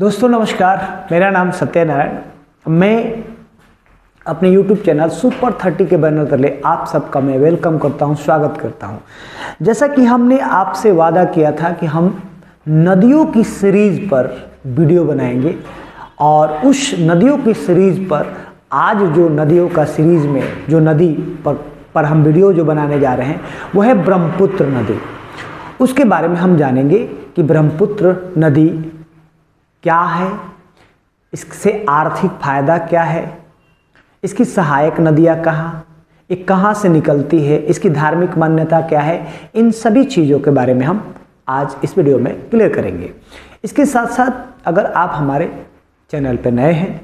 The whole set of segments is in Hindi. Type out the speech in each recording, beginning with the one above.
दोस्तों नमस्कार, मेरा नाम सत्यनारायण। मैं अपने YouTube चैनल सुपर 30 के बैनर तले आप सबका मैं वेलकम करता हूं, स्वागत करता हूं। जैसा कि हमने आपसे वादा किया था कि हम नदियों की सीरीज़ पर वीडियो बनाएंगे और उस नदियों की सीरीज़ पर आज जो नदियों का सीरीज़ में जो नदी पर हम वीडियो जो बनाने जा रहे हैं वो है ब्रह्मपुत्र नदी। उसके बारे में हम जानेंगे कि ब्रह्मपुत्र नदी क्या है, इससे आर्थिक फायदा क्या है, इसकी सहायक नदियाँ ये कहाँ से निकलती है, इसकी धार्मिक मान्यता क्या है, इन सभी चीज़ों के बारे में हम आज इस वीडियो में क्लियर करेंगे। इसके साथ साथ अगर आप हमारे चैनल पर नए हैं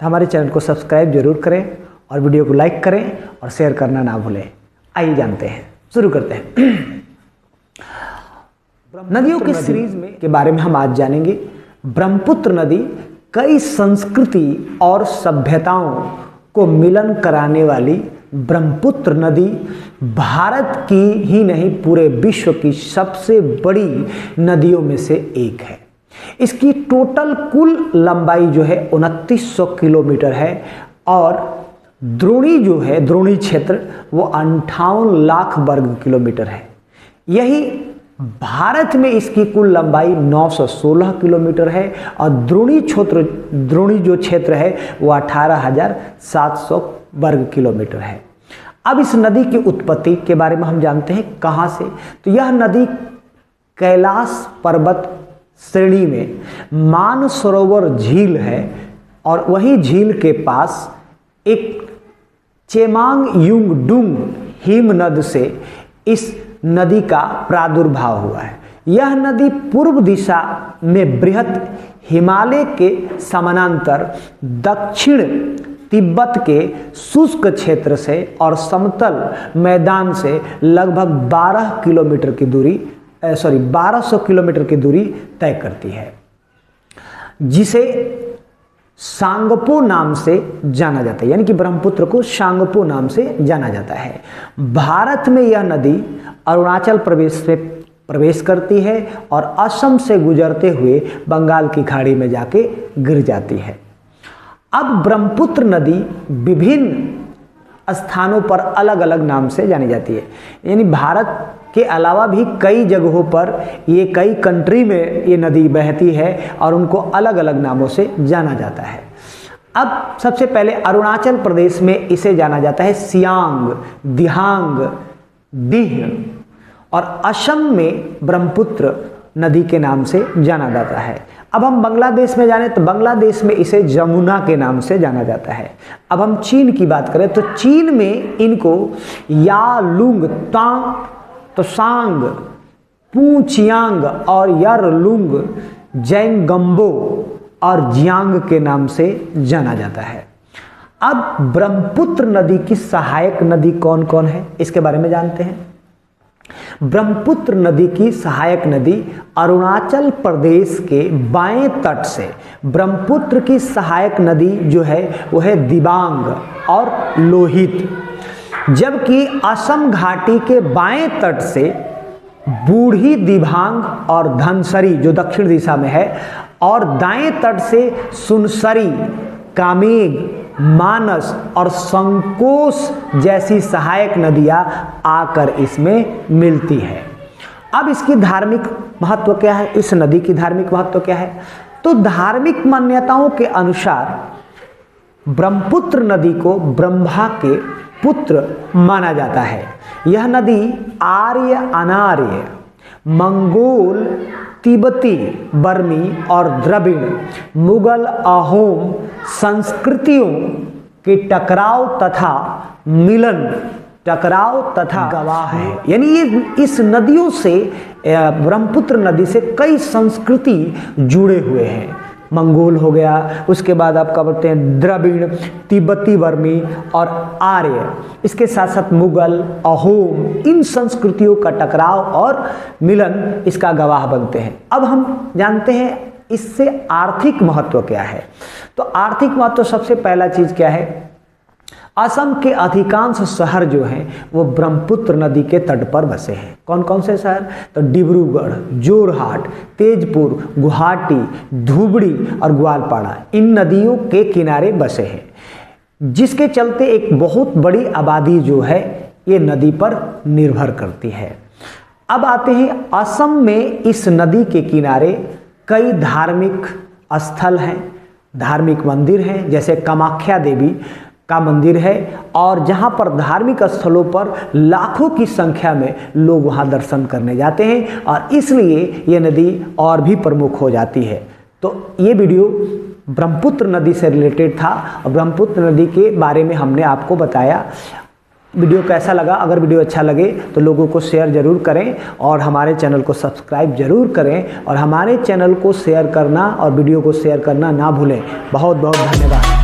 तो हमारे चैनल को सब्सक्राइब जरूर करें और वीडियो को लाइक करें और शेयर करना ना भूलें। आइए जानते हैं, शुरू करते हैं। नदियों की सीरीज में के बारे में हम आज जानेंगे। ब्रह्मपुत्र नदी कई संस्कृति और सभ्यताओं को मिलन कराने वाली ब्रह्मपुत्र नदी भारत की ही नहीं पूरे विश्व की सबसे बड़ी नदियों में से एक है। इसकी टोटल कुल लंबाई जो है 2900 किलोमीटर है और द्रोणी जो है, द्रोणी क्षेत्र वो 58 लाख वर्ग किलोमीटर है। यही भारत में इसकी कुल लंबाई 916 किलोमीटर है और द्रोणी जो क्षेत्र है वो 18,700 वर्ग किलोमीटर है। अब इस नदी की उत्पत्ति के बारे में हम जानते हैं कहाँ से। तो यह नदी कैलाश पर्वत श्रेणी में मानसरोवर झील है और वही झील के पास एक चेमांगयुंगडुंग हिमनद से इस नदी का प्रादुर्भाव हुआ है। यह नदी पूर्व दिशा में बृहत हिमालय के समानांतर दक्षिण तिब्बत के शुष्क क्षेत्र से और समतल मैदान से लगभग 1200 किलोमीटर की दूरी तय करती है, जिसे सांगपो नाम से जाना जाता है, यानी कि ब्रह्मपुत्र को सांगपो नाम से जाना जाता है। भारत में यह नदी अरुणाचल प्रदेश से प्रवेश करती है और असम से गुजरते हुए बंगाल की खाड़ी में जाके गिर जाती है। अब ब्रह्मपुत्र नदी विभिन्न स्थानों पर अलग अलग नाम से जानी जाती है, यानी भारत के अलावा भी कई जगहों पर ये कई कंट्री में ये नदी बहती है और उनको अलग अलग नामों से जाना जाता है। अब सबसे पहले अरुणाचल प्रदेश में इसे जाना जाता है सियांग, दिहांग, दिह, और असम में ब्रह्मपुत्र नदी के नाम से जाना जाता है। अब हम बांग्लादेश में जाने तो बांग्लादेश में इसे जमुना के नाम से जाना जाता है। अब हम चीन की बात करें तो चीन में इनको यालुंग तांग, तोसांग, पूचियांग और यारलुंग, जैंगम्बो और जियांग के नाम से जाना जाता है। अब ब्रह्मपुत्र नदी की सहायक नदी कौन कौन है, इसके बारे में जानते हैं। ब्रह्मपुत्र नदी की सहायक नदी अरुणाचल प्रदेश के बाएं तट से ब्रह्मपुत्र की सहायक नदी जो है वो है दिबांग और लोहित, जबकि असम घाटी के बाएं तट से बूढ़ी दिबांग और धनसरी जो दक्षिण दिशा में है और दाएं तट से सुनसरी, कामेग, मानस और संकोश जैसी सहायक नदियां आकर इसमें मिलती है। अब इसकी धार्मिक महत्व क्या है, इस नदी की धार्मिक महत्व क्या है? तो धार्मिक मान्यताओं के अनुसार ब्रह्मपुत्र नदी को ब्रह्मा के पुत्र माना जाता है। यह नदी आर्य, अनार्य, मंगोल, तिब्बती, बर्मी और द्रविड़, मुगल, अहोम संस्कृतियों के टकराव तथा मिलन, टकराव तथा गवाह है। यानी ये इस नदियों से, ब्रह्मपुत्र नदी से कई संस्कृति जुड़े हुए हैं। मंगोल हो गया, उसके बाद आपका बोलते हैं द्रविड़, तिब्बती, बर्मी और आर्य, इसके साथ साथ मुगल, अहोम, इन संस्कृतियों का टकराव और मिलन इसका गवाह बनते हैं। अब हम जानते हैं इससे आर्थिक महत्व क्या है। तो आर्थिक महत्व सबसे पहला चीज क्या है, असम के अधिकांश शहर जो हैं वो ब्रह्मपुत्र नदी के तट पर बसे हैं। कौन कौन से शहर? तो डिब्रूगढ़, जोरहाट, तेजपुर, गुवाहाटी, धुबरी और ग्वालपाड़ा इन नदियों के किनारे बसे हैं, जिसके चलते एक बहुत बड़ी आबादी जो है ये नदी पर निर्भर करती है। अब आते हैं असम में इस नदी के किनारे कई धार्मिक स्थल हैं, धार्मिक मंदिर हैं, जैसे कामाख्या देवी का मंदिर है, और जहां पर धार्मिक स्थलों पर लाखों की संख्या में लोग वहां दर्शन करने जाते हैं और इसलिए ये नदी और भी प्रमुख हो जाती है। तो ये वीडियो ब्रह्मपुत्र नदी से रिलेटेड था और ब्रह्मपुत्र नदी के बारे में हमने आपको बताया। वीडियो कैसा लगा? अगर वीडियो अच्छा लगे तो लोगों को शेयर ज़रूर करें और हमारे चैनल को सब्सक्राइब ज़रूर करें और हमारे चैनल को शेयर करना और वीडियो को शेयर करना ना भूलें। बहुत बहुत धन्यवाद।